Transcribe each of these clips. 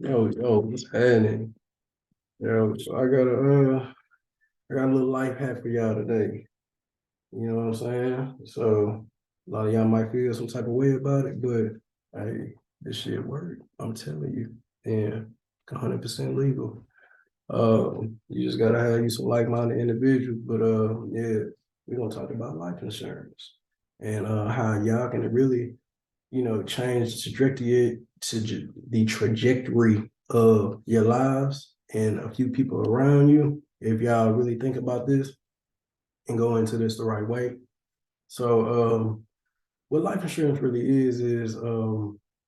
What's happening? So I got a little life hack for y'all today. You know what I'm saying? So a lot of y'all might feel some type of way about it, but hey, this shit work. I'm telling you, and 100% legal. You just gotta have you some like-minded individuals. But yeah, we're gonna talk about life insurance and how y'all can really change the trajectory of your lives and a few people around you if y'all really think about this and go into this the right way. So, what life insurance really is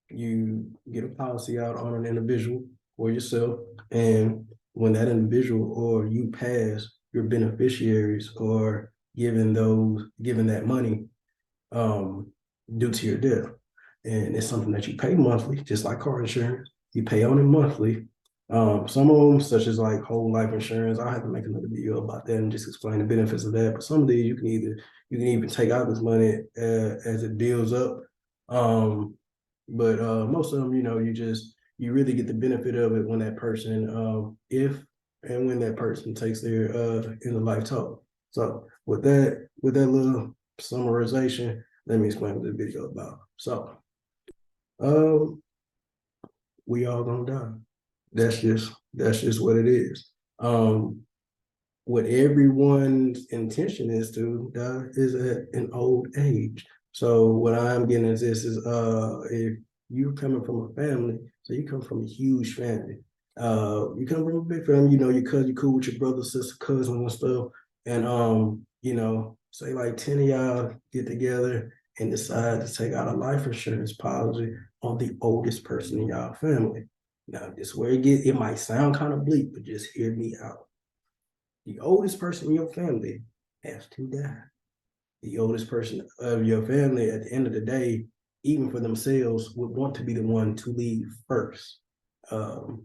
you get a policy out on an individual or yourself, and when that individual or you pass, your beneficiaries are given that money um, due to your death. And it's something that you pay monthly, just like car insurance. You pay on it monthly. Some of them, such as like whole life insurance, I have to make another video about that and just explain the benefits of that. But some of these you can even take out this money as it builds up. Um, but most of them, you really get the benefit of it when that person, if and when that person takes their in the life total. So with that little summarization, let me explain what the video about. So, um, we all gonna die. That's just what it is. Um, what everyone's intention is to die is at an old age. So what I'm getting at this is if you're coming from a family, so you come from a huge family. You come from a big family, your cousin, you cool with your brother, sister, cousin and stuff. And say like 10 of y'all get together and decide to take out a life insurance policy on the oldest person in y'all family. Now, this is where it might sound kind of bleak, but just hear me out. The oldest person in your family has to die. The oldest person of your family at the end of the day, even for themselves, would want to be the one to leave first. And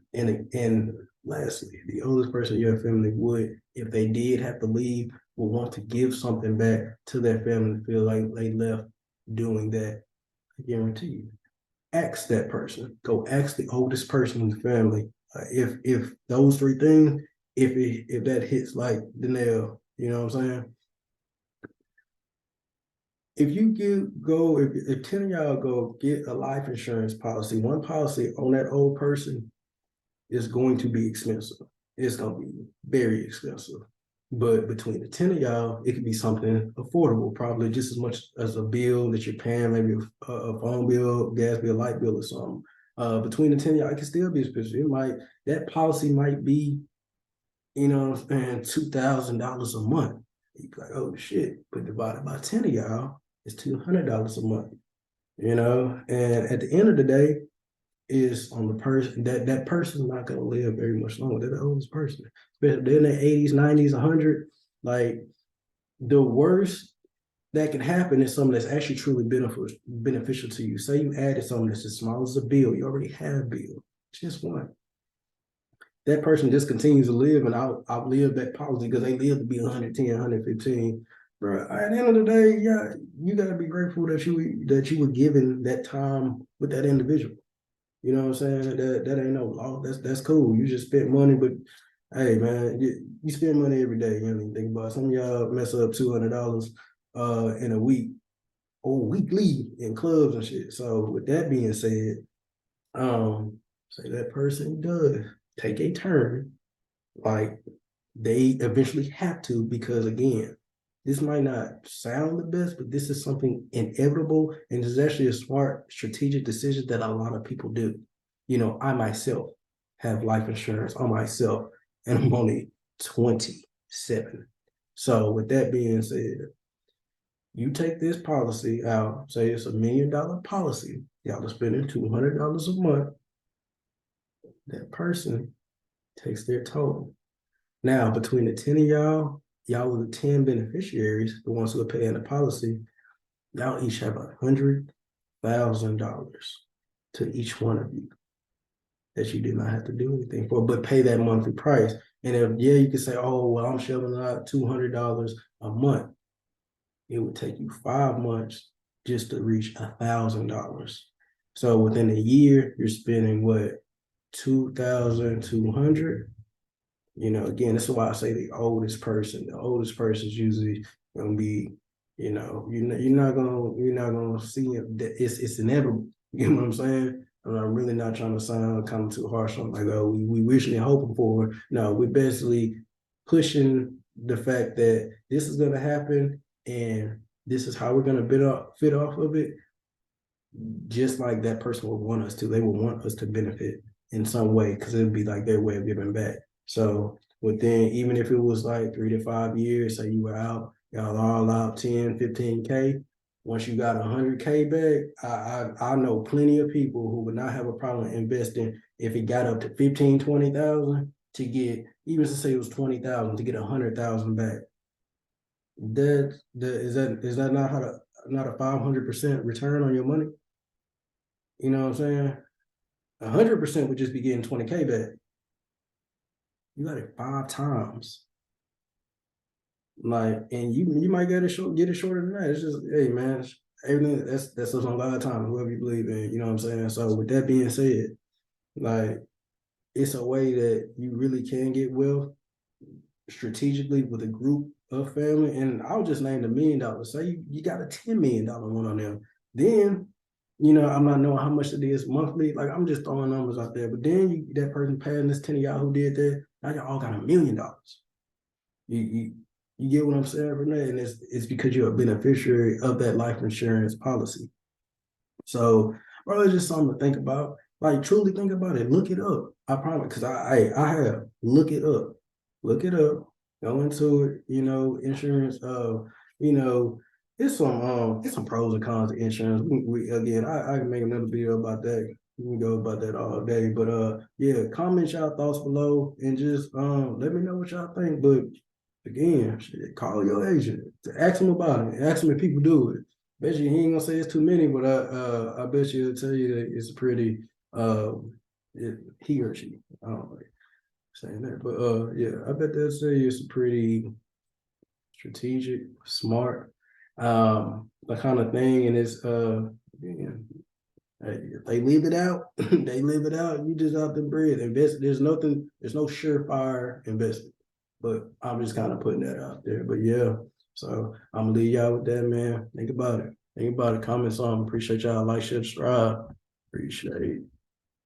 lastly, the oldest person in your family would, if they did have to leave, would want to give something back to their family to feel like they left doing that. I guarantee you. Ask that person. Go ask the oldest person in the family. If those three things, if that hits like the nail, you know what I'm saying? If you if 10 of y'all go get a life insurance policy, one policy on that old person is going to be expensive. It's going to be very expensive. But between the 10 of y'all, it could be something affordable, probably just as much as a bill that you're paying, maybe a phone bill, gas bill, light bill, or something. Between the 10 of y'all, it can still be expensive. That policy might be, $2,000 a month. You'd be like, oh shit, but divided by 10 of y'all, it's $200 a month, And at the end of the day, is on the person that person's not going to live very much longer. They're the oldest person, especially they're in their 80s, 90s, 100. Like the worst that can happen is something that's actually truly beneficial to you. Say you added something that's as small as a bill. You already have a bill, just one. That person just continues to live and outlive that policy because they live to be 110, 115. Bro, at the end of the day, yeah, you gotta be grateful that you were given that time with that individual. You know what I'm saying? That ain't no law. That's cool. You just spent money, but hey man, you spend money every day. You know what I mean? Think about it. Some of y'all mess up $200 in a week or weekly in clubs and shit. So with that being said, say that person does take a turn, like they eventually have to, because again, this might not sound the best, but this is something inevitable, and it's actually a smart strategic decision that a lot of people do. I myself have life insurance on myself, and I'm only 27. So with that being said, you take this policy out, say it's $1 million policy, y'all are spending $200 a month. That person takes their total. Now, between the 10 of y'all are the 10 beneficiaries, the ones who are paying the policy, y'all each have $100,000 to each one of you that you did not have to do anything for, but pay that monthly price. And if, yeah, you could say, oh, well, I'm shelling out $200 a month. It would take you 5 months just to reach $1,000. So within a year, you're spending what? 2,200. Again, this is why I say the oldest person. The oldest person is usually gonna be, you're not gonna see it. It's inevitable. You know what I'm saying? I'm really not trying to sound kind of too harsh on like, oh, we wishing and hoping for. No, we're basically pushing the fact that this is gonna happen and this is how we're gonna fit off of it, just like that person would want us to. They would want us to benefit in some way because it would be like their way of giving back. So within, even if it was like 3 to 5 years, say you were out, y'all all out 10, 15K. Once you got 100K back, I know plenty of people who would not have a problem investing if it got up to 15, 20,000 to get, even to say it was 20,000 to get 100,000 back. Is that not a 500% return on your money? You know what I'm saying? 100% would just be getting 20K back. You got it 5 times. Like, and you might get it shorter than that. It's just, hey man, everything that's a lot of time, whoever you believe in, you know what I'm saying? So with that being said, like it's a way that you really can get wealth strategically with a group of family. And I'll just name $1 million. Say you got a $10 million one on them. Then, I'm not knowing how much it is monthly. Like I'm just throwing numbers out there. But then that person paying this 10 of y'all who did that, now y'all all got $1 million. You you you get what I'm saying from that? And it's because you're a beneficiary of that life insurance policy. So, bro, it's just something to think about. Like, truly think about it. Look it up. I promise, because I have. Look it up. Look it up. Go into it. Insurance. You know, it's some pros and cons to insurance. Again, I can make another video about that. We can go about that all day. But yeah, comment y'all thoughts below and just let me know what y'all think. But again, shit, call your agent. Ask them about it. Ask them if people do it. Bet you he ain't gonna say it's too many, but I bet you he'll tell you that it's pretty he or she. I don't like saying that, but yeah, I bet they'll say it's a pretty strategic, smart, the kind of thing, and it's yeah, if they leave it out, they leave it out. You just out the bread. Invest. There's no surefire investment. But I'm just kind of putting that out there. But yeah, so I'm gonna leave y'all with that, man. Think about it. Think about it. Comment on. Appreciate y'all. Like, share, subscribe. Appreciate it.